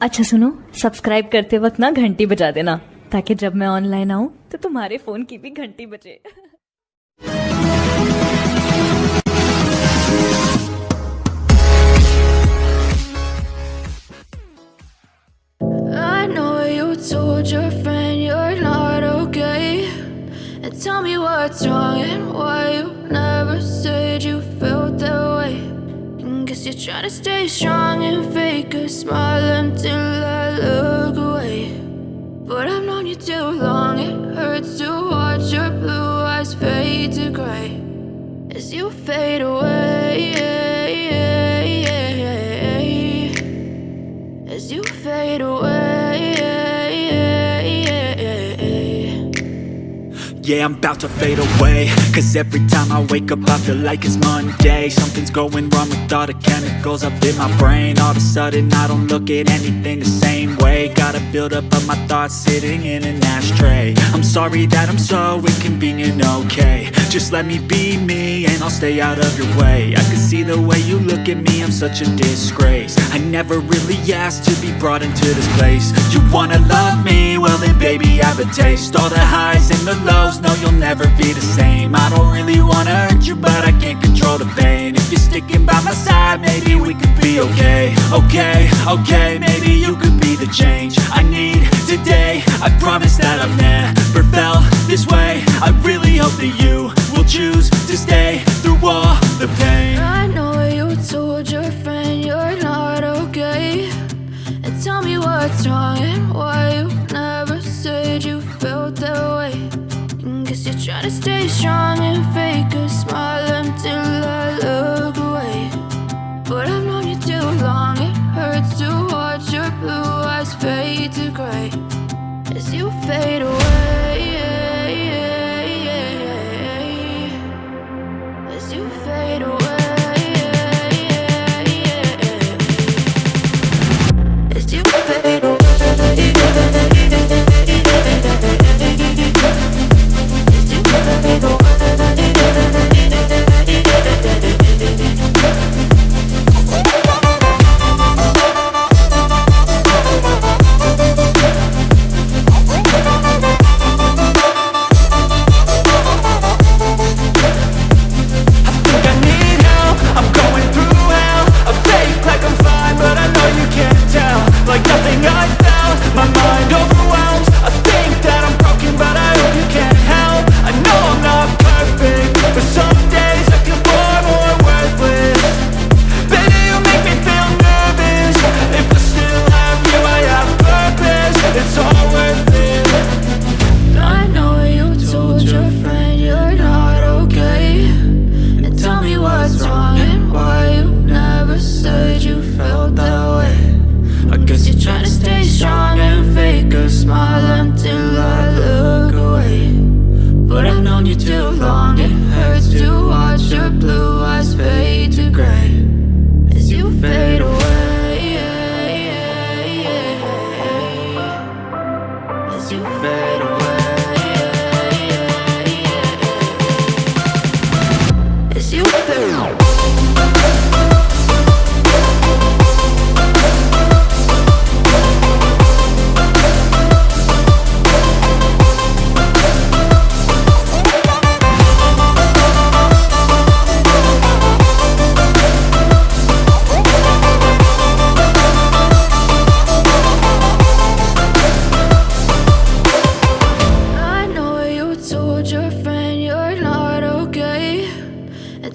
अच्छा सुनो, सब्सक्राइब करते वक्त ना घंटी बजा देना, ताकि जब मैं ऑनलाइन आऊँ तो तुम्हारे फोन की भी घंटी बजे। I know you told your friend you're not okay, and tell me what's wrong and why you never said you felt that way. And guess you're trying to stay strong and fake a smile until I look away. But I've known you too long, it hurts to watch your blue eyes fade to gray as you fade away, as you fade away. Yeah, I'm about to fade away, cause every time I wake up I feel like it's Monday. Something's going wrong with all the chemicals up in my brain. All of a sudden I don't look at anything the same way. Gotta build up of my thoughts sitting in an ashtray. I'm sorry that I'm so inconvenient, okay. Just let me be me and I'll stay out of your way. I can see the way you look at me, I'm such a disgrace. I never really asked to be brought into this place. You wanna love me? Well then baby I have a taste. All the highs and the lows, no you'll never be the same. I don't really wanna hurt you but I can't control the pain. If you're sticking by my side maybe we could be okay. Okay, maybe you could be the change I need today. I promise that I've never felt this way. I really hope that you will choose to stay through all the pain. I know you told your friend you're not okay, and tell me what's wrong and why you never said you felt that way. And guess you're trying to stay strong and fake a smile until I look away. But I've known you too long, it hurts to watch your blue eyes fade to gray as you fade away, as you fade away, as you fade away.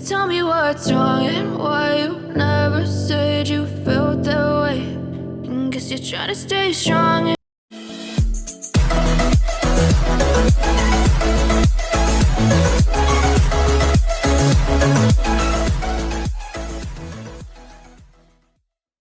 Tell me what's wrong and why you never said you felt that way. And guess you're trying to stay strong.